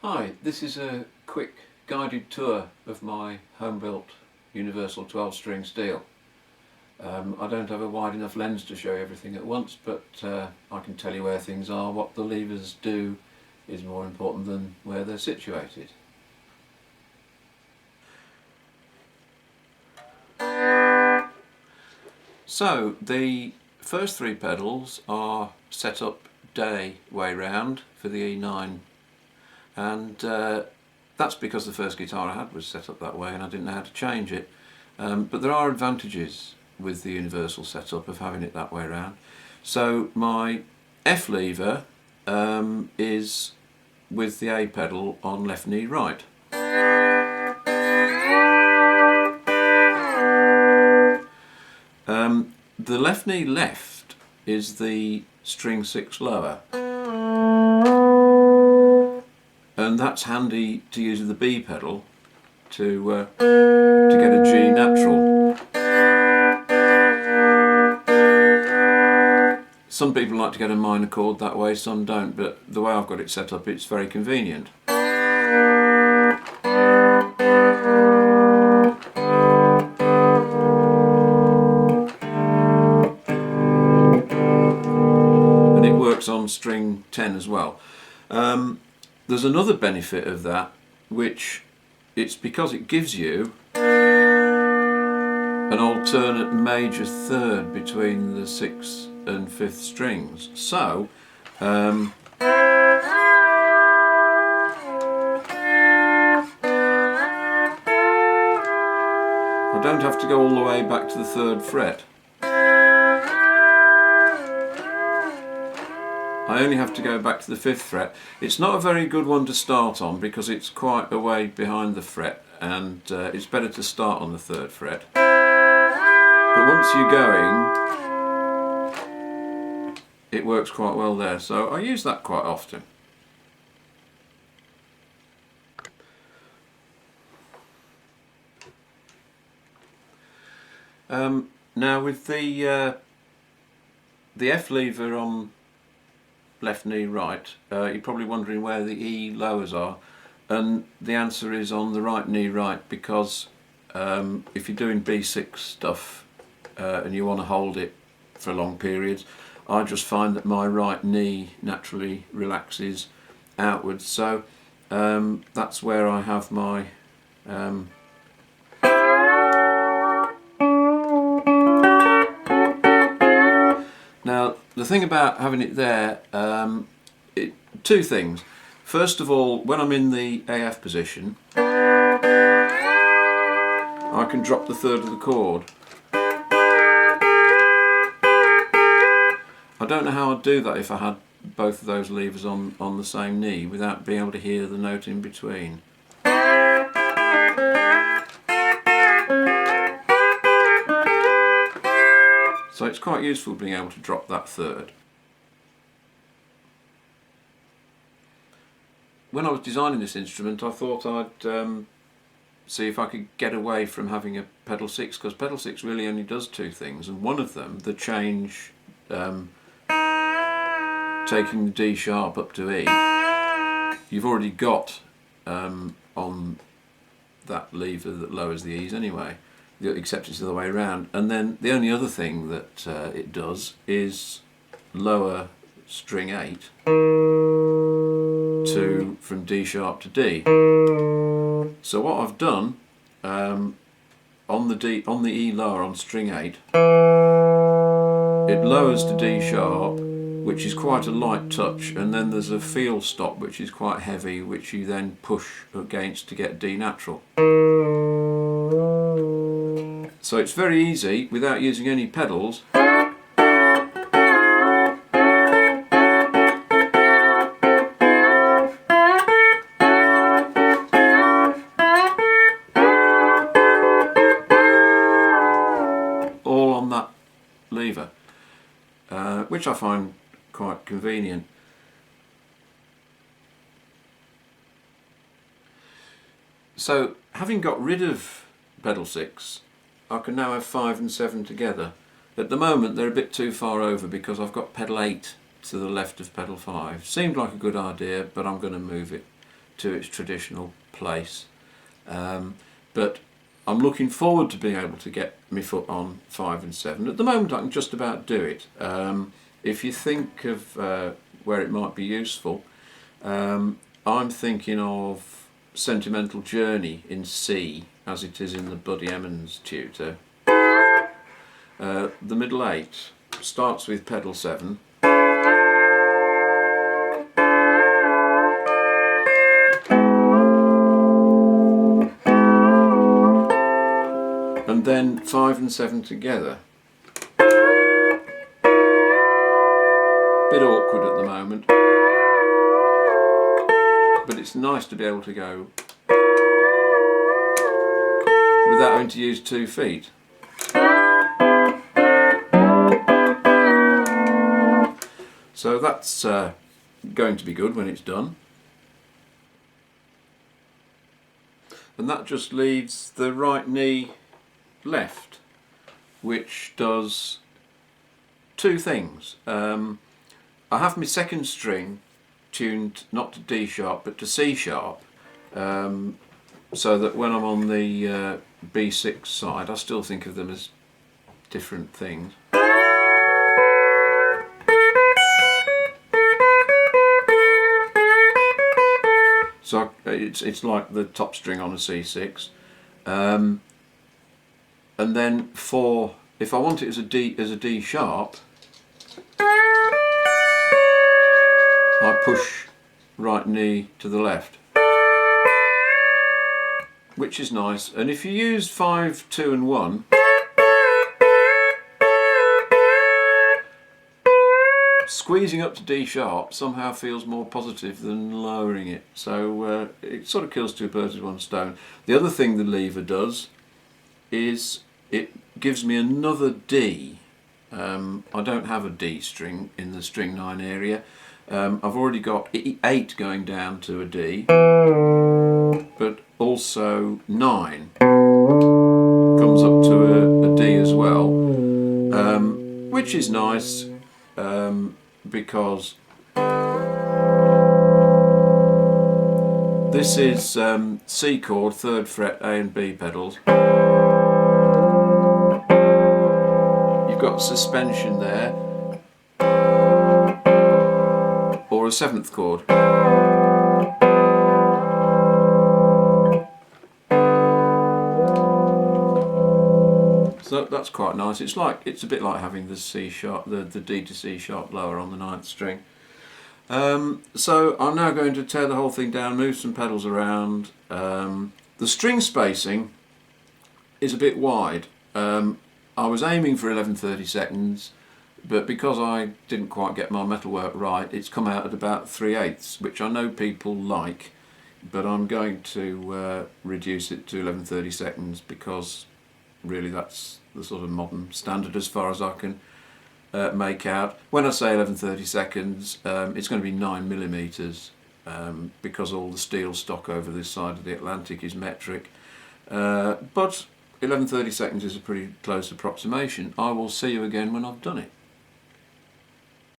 Hi, this is a quick guided tour of my home-built Universal 12-string steel. I don't have a wide enough lens to show you everything at once, but I can tell you where things are. What the levers do is more important than where they're situated. So the first three pedals are set up day way round for the E9, and that's because the first guitar I had was set up that way and I didn't know how to change it. But there are advantages with the universal setup of having it that way around. So my F lever is with the A pedal on left knee right. The left knee left is the string 6 lower, and that's handy to use with the B pedal to get a G natural. Some people like to get a minor chord that way, some don't, but the way I've got it set up, it's very convenient. And it works on string 10 as well. There's another benefit of that, which it's because it gives you an alternate major third between the 6th and 5th strings. So I don't have to go all the way back to the 3rd fret. I only have to go back to the 5th fret. It's not a very good one to start on because it's quite a way behind the fret, and it's better to start on the 3rd fret. But once you're going, it works quite well there, so I use that quite often. Now with the F lever on left knee right, you're probably wondering where the E lowers are, and the answer is on the right knee right, because if you're doing B6 stuff and you want to hold it for long periods, I just find that my right knee naturally relaxes outwards, so that's where I have my Now the thing about having it there, two things. First of all, when I'm in the AF position, I can drop the 3rd of the chord. I don't know how I'd do that if I had both of those levers on the same knee without being able to hear the note in between. So it's quite useful being able to drop that 3rd. When I was designing this instrument, I thought I'd see if I could get away from having a pedal 6, because pedal 6 really only does two things, and one of them, the change taking the D sharp up to E, you've already got on that lever that lowers the E's anyway, except it's the other way around. And then the only other thing that it does is lower string 8 from D sharp to D. So what I've done on the E lower on string 8, it lowers to D sharp, which is quite a light touch, and then there's a feel stop which is quite heavy, which you then push against to get D natural. So it's very easy without using any pedals. All on that lever, which I find quite convenient. So having got rid of pedal 6, I can now have 5 and 7 together. At the moment they're a bit too far over because I've got pedal 8 to the left of pedal 5. Seemed like a good idea, but I'm going to move it to its traditional place. But I'm looking forward to being able to get my foot on 5 and 7. At the moment I can just about do it. If you think of where it might be useful, I'm thinking of Sentimental Journey in C, as it is in the Buddy Emmons tutor. The middle 8 starts with pedal 7, and then 5 and 7 together. Bit awkward at the moment, but it's nice to be able to go without having to use 2 feet. So that's going to be good when it's done. And that just leaves the right knee left, which does 2 things. I have my second string tuned not to D sharp but to C sharp, so that when I'm on the B6 side I still think of them as different things. So it's like the top string on a C6, and then if I want it as a D sharp, I push right knee to the left, which is nice. And if you use 5, 2 and 1, squeezing up to D sharp somehow feels more positive than lowering it. So it sort of kills 2 birds with 1 stone. The other thing the lever does is it gives me another D. I don't have a D string in the string 9 area. I've already got 8 going down to a D, but also 9 comes up to a D as well, which is nice because this is C chord, 3rd fret, A and B pedals. You've got suspension there, or a 7th chord. So that's quite nice. It's a bit like having the C sharp, the D to C sharp lower on the 9th string. So I'm now going to tear the whole thing down, move some pedals around. The string spacing is a bit wide. I was aiming for 11/32, but because I didn't quite get my metalwork right, it's come out at about 3/8, which I know people like, but I'm going to reduce it to 11/32 because really that's the sort of modern standard as far as I can make out. When I say 11/32, it's going to be 9mm, because all the steel stock over this side of the Atlantic is metric, but 11/32 is a pretty close approximation. I will see you again when I've done it.